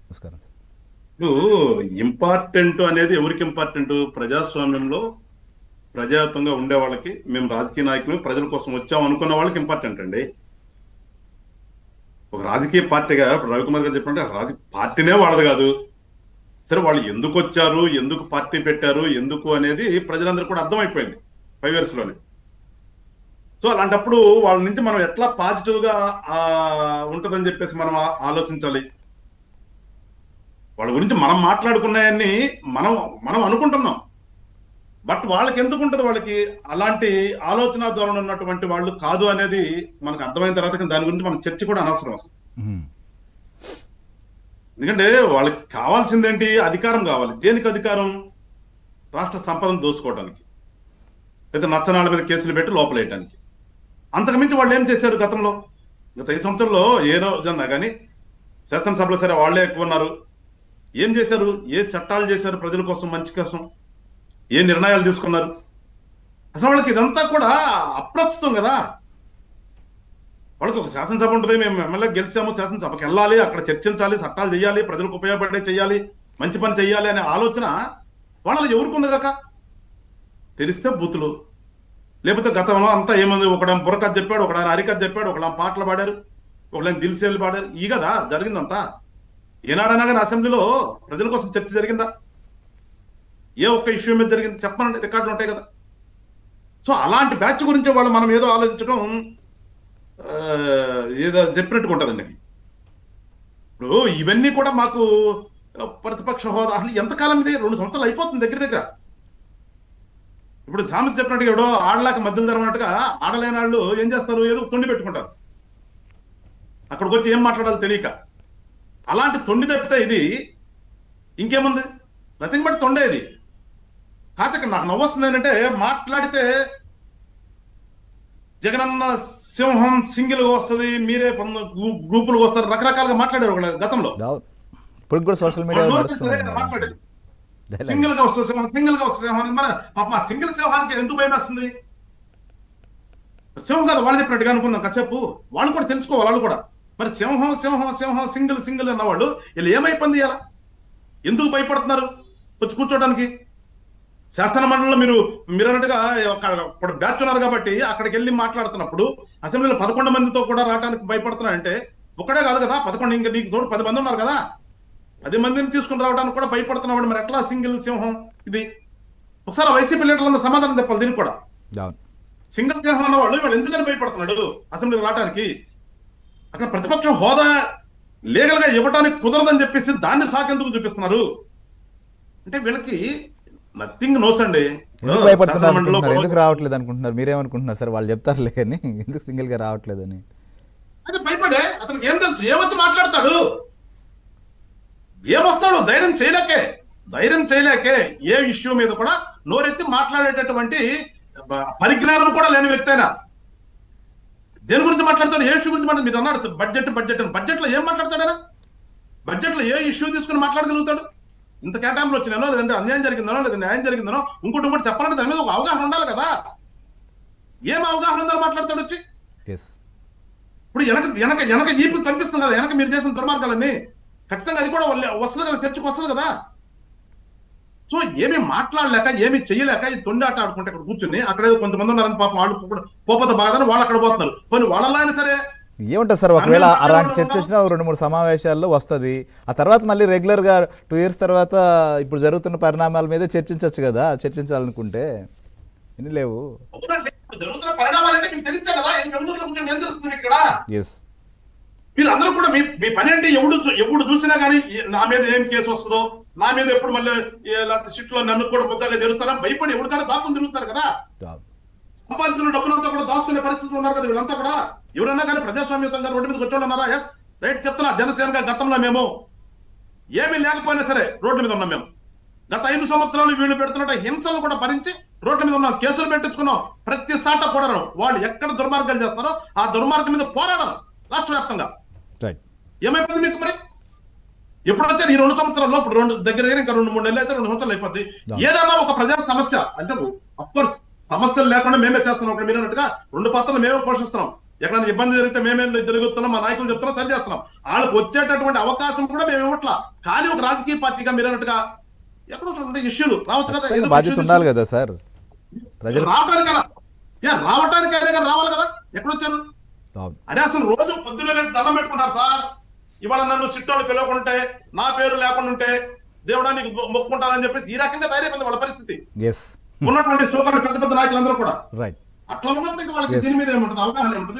నమస్కారం. ఇప్పుడు ఇంపార్టెంట్ అనేది ఎవరికి ఇంపార్టెంట్? ప్రజాస్వామ్యంలో ప్రజాతంగా ఉండే వాళ్ళకి, మేము రాజకీయ నాయకులు ప్రజల కోసం వచ్చాం అనుకున్న వాళ్ళకి ఇంపార్టెంట్ అండి. ఒక రాజకీయ పార్టీగా ఇప్పుడు రవికుమార్ గారు చెప్పినట్టు పార్టీనే వాళ్ళది కాదు. సరే, వాళ్ళు ఎందుకు వచ్చారు, ఎందుకు పార్టీ పెట్టారు, ఎందుకు అనేది ప్రజలందరూ కూడా అర్థమైపోయింది 5 years లోనే. సో అలాంటప్పుడు వాళ్ళ నుంచి మనం ఎట్లా పాజిటివ్ గా ఉంటుందని చెప్పేసి మనం ఆలోచించాలి. వాళ్ళ గురించి మనం మాట్లాడుకున్నాయన్ని మనం మనం అనుకుంటున్నాం. బట్ వాళ్ళకి ఎందుకు ఉంటుంది, వాళ్ళకి అలాంటి ఆలోచన ధోరణి ఉన్నటువంటి వాళ్ళు కాదు అనేది మనకు అర్థమైన తర్వాత దాని గురించి మనం చర్చ కూడా అనవసరం అసలు. ఎందుకంటే వాళ్ళకి కావాల్సిందేంటి? అధికారం కావాలి. దేనికి అధికారం? రాష్ట్ర సంపదను దోసుకోవడానికి, లేదా నచ్చనాళ్ళ మీద కేసులు పెట్టి లోపలేయడానికి. అంతకుమించి వాళ్ళు ఏం చేశారు గతంలో? గత 5 సంవత్సరాల్లో ఏ రోజన్నా కానీ శాసనసభలో సరే వాళ్లే ఎక్కువ ఉన్నారు. ఏం చేశారు? ఏ చట్టాలు చేశారు ప్రజల కోసం, మంచి కోసం? ఏ నిర్ణయాలు తీసుకున్నారు? అసలు వాళ్ళకి ఇదంతా కూడా అప్రస్తుతం కదా. వాళ్ళకి ఒక శాసనసభ ఉంటుంది, మేము ఎమ్మెల్యే గెలిచాము, శాసనసభకి వెళ్ళాలి, అక్కడ చర్చించాలి, చట్టాలు చేయాలి, ప్రజలకు ఉపయోగపడే చేయాలి, మంచి పని చేయాలి అనే ఆలోచన వాళ్ళలో ఎవరికి ఉంది కాక? తెలిస్తే బూతులు, లేకపోతే గతంలో అంతా ఏముంది, ఒకడేమో బుర్రకథ చెప్పాడు, ఒకడైనా హరికథ చెప్పాడు, ఒకళ్ళ పాటలు పాడారు, ఒకళ్ళని దిల్సేలు పాడారు. ఈ కదా జరిగిందంతా. ఏనాడైనా కానీ అసెంబ్లీలో ప్రజల కోసం చర్చ జరిగిందా? ఏ ఒక్క ఇష్యూ మీద జరిగింది చెప్పనండి, రికార్డులు ఉంటాయి కదా. సో అలాంటి బ్యాచ్ గురించి వాళ్ళు మనం ఏదో ఆలోచించడం ఏదో చెప్పినట్టుగా ఉంటుందండి. ఇప్పుడు ఇవన్నీ కూడా మాకు ప్రతిపక్ష హోదా అసలు ఎంతకాలం ఇది? 2 సంవత్సరాలు అయిపోతుంది దగ్గర దగ్గర. ఇప్పుడు సామెత చెప్పినట్టుగా ఎవడో ఆడలేక మధ్యలో జరగనట్టుగా ఆడలేని వాళ్ళు ఏం చేస్తారు? ఏదో తొండి పెట్టుకుంటారు, అక్కడికి వచ్చి ఏం మాట్లాడాలో తెలియక. అలాంటి తొండి తప్పితే ఇది ఇంకేముంది? నథింగ్ బట్ తొండే ఇది. కాకపోతే నాకు నవ్వు వస్తుంది ఏంటంటే, మాట్లాడితే జగనన్న సింహం సింగిల్ గా వస్తుంది, మీరే గ్రూపులుగా వస్తారు, రకరకాలుగా మాట్లాడారు ఒకళ్ళు గతంలో. ఇప్పుడు కూడా సోషల్ మీడియా మాట్లాడారు సింగిల్ గా వస్తుంది సింహం, సింగిల్ గా వస్తుంది సింహం. మరి పాప సింగిల్ సింహానికి ఎందుకు భయం వేస్తుంది? సింహం కాదు వాళ్ళు చెప్పినట్టుగా అనుకుందాం కాసేపు. వాళ్ళు కూడా తెలుసుకోవాలి. వాళ్ళు కూడా మరి సింహం సింహం సింహం సింగిల్ సింగిల్ అన్నవాళ్ళు వీళ్ళు ఏమైపోయింది? ఇలా ఎందుకు భయపడుతున్నారు వచ్చి కూర్చోడానికి? శాసన మండలిలో మీరు అన్నట్టుగా ఇప్పుడు బ్యాచ్ ఉన్నారు కాబట్టి అక్కడికి వెళ్ళి మాట్లాడుతున్నప్పుడు అసెంబ్లీలో 11 మందితో కూడా రావడానికి భయపడుతున్నారంటే ఒకడే కాదు కదా, 11 ఇంకా నీకు తోడు 10 మంది ఉన్నారు కదా, 10 మందిని తీసుకుని రావడానికి కూడా భయపడుతున్నాడు. మరి ఎట్లా సింగిల్ సింహం ఇది? ఒకసారి వైసీపీ లీడర్లందరూ సమాధానం చెప్పాలి దీనికి కూడా. సింగిల్ సింహం అన్నవాళ్ళు వాళ్ళు ఎందుకని భయపడుతున్నాడు అసెంబ్లీకి రావడానికి? అక్కడ ప్రతిపక్షం హోదా లీగల్ గా ఇవ్వడానికి కుదరదని చెప్పేసి దాన్ని సాకెందుకు చూపిస్తున్నారు అంటే వీళ్ళకి నథింగ్ నోస్ అండి. ఎందుకు భయపడుతున్నారు? ఎందుకు రావట్లేదు అనుకుంటున్నారు? మీరేమనుకుంటున్నారు సార్? వాళ్ళు చెప్తారులే కానీ ఎందుకు సింగిల్ గా రావట్లేదని. అయితే భయపడే అతనికి ఏం తెలుసు? ఏమొచ్చి మాట్లాడతాడు? ఏమొస్తాడు? ధైర్యం చేయలేకే ఏ ఇష్యూ మీద కూడా నోరెత్తి మాట్లాడేటటువంటి పరిజ్ఞానం కూడా లేని వ్యక్తి అయినా దేని గురించి మాట్లాడతాడు? ఏ ఇష్యూ గురించి మాట్లాడు? మీరు అన్నాడు బడ్జెట్ లో ఏం మాట్లాడతాడైనా? బడ్జెట్ లో ఏ ఇష్యూ తీసుకుని మాట్లాడగలుగుతాడు? ఇంత కేటాయింపులు వచ్చినానో, లేదంటే అన్యాయం జరిగిందనో, లేదా న్యాయం జరిగిందనో, ఇంకోటి చెప్పాలంటే దాని మీద ఒక అవగాహన ఉండాలి కదా. ఏం అవగాహన ఉందని మాట్లాడతాడు వచ్చి? ఇప్పుడు వెనక ఈపు కనిపిస్తుంది కదా, వెనక మీరు చేసిన దుర్మార్గాలన్నీ ఖచ్చితంగా అది కూడా వస్తుంది కదా, చర్చకు వస్తుంది కదా. సో ఏమి మాట్లాడలేక, ఏమి చెయ్యలేక ఈ తొండి ఆట ఆడుకుంటే ఇక్కడ కూర్చుని అక్కడేదో కొంతమంది ఉన్నారని పాపం వాళ్ళు పోపత బాగానే వాళ్ళు అక్కడ పోతున్నారు. కొన్ని వాళ్ళలో అయినా సరే ఏముంటుంది సార్, ఒకవేళ అలాంటి చర్చ వచ్చినా 2-3 సమావేశాల్లో వస్తుంది. ఆ తర్వాత మళ్ళీ రెగ్యులర్గా 2 years తర్వాత ఇప్పుడు జరుగుతున్న పరిణామాల మీద చర్చించవచ్చు కదా, చర్చించాలనుకుంటే. ఎన్ని లేవు జరుగుతున్న పరిణామాలంటే మీకు తెలిస్తే కదా. ఏం తెలుస్తుంది ఇక్కడ? మీరు అందరూ కూడా మీ పని అంటే ఎప్పుడు చూసినా కానీ నా మీద ఏం కేసు వస్తుందో, నా మీద ఎప్పుడు మళ్ళీ సిట్లో నన్ను కూడా ముద్దగా జరుగుతారా భయపడి ఎవరికైనా దాక్కుని తిరుగుతారు కదా. సంపాదించిన డబ్బులంతా కూడా దాచుకునే పరిస్థితులు ఉన్నారు కదా వీళ్ళంతా కూడా. ఎవరైనా కానీ ప్రజాస్వామ్యంగా రోడ్డు మీదకి వచ్చి ఉన్నారా? ఎస్ రైట్ చెప్తున్నా. జనసేనగా గతంలో మేము ఏమీ లేకపోయినా సరే రోడ్డు మీద ఉన్నాం. మేము గత 5 సంవత్సరాలు వీళ్ళు పెడుతున్న హింసలు కూడా భరించి రోడ్ల మీద ఉన్నాం, కేసులు పెట్టించుకున్నాం. ప్రతి సాట పోరాడం. వాళ్ళు ఎక్కడ దుర్మార్గాలు చేస్తున్నారో ఆ దుర్మార్గం మీద పోరాడం రాష్ట్ర వ్యాప్తంగా. ఏమైపోయింది మీకు? మరి ఎప్పుడు వచ్చారు ఈ 2 సంవత్సరాల్లో? ఇప్పుడు దగ్గర ఇంకా 2-3 నెలలు అయితే 2 సంవత్సరాలు అయిపోద్ది. ఏదన్నా ఒక ప్రజా సమస్య అంటే అఫ్కోర్స్ సమస్యలు లేకుండా మేమే చేస్తున్నాం. ఇక్కడ మీరు అన్నట్టుగా 2 పాత్రలు మేమే పోషిస్తున్నాం. ఎక్కడైనా ఇబ్బంది జరిగితే మేమేం జరుగుతున్నాం, మా నాయకులు చెప్తున్నాం, సరి చేస్తున్నాం. వాళ్ళకి వచ్చేటటువంటి అవకాశం కూడా మేము ఇవ్వట్లా. కానీ ఒక రాజకీయ పార్టీగా మీరు అన్నట్టుగా ఎక్కడో చూడండి ఇష్యూలు రావచ్చు కదా, ఏదో బాధ్యత issue ఉండాలి కదా సార్ ప్రజలు. రావటానికైనా రావటానికైనా కానీ రావాలి కదా. ఎక్కడొచ్చారు? అవును. అరే అసలు రోజు పొద్దున్న లేసి దండం పెట్టుకుంటారు సార్. ఇవాళ నన్ను సిట్టోళ్ళు పిలవకుంటే, నా పేరు లేకుండా ఉంటే దేవుడా నీకు మొక్కుంటానని చెప్పేసి ఈ రకంగా తయారైపోయింది వాళ్ళ పరిస్థితి. ఎస్ ఉన్నటువంటి పెద్ద పెద్ద నాయకులందరూ కూడా రైట్. అట్లా ఉన్నప్పుడు వాళ్ళకి దీని మీద ఏముంటుంది, అవగాహన ఉంటుంది.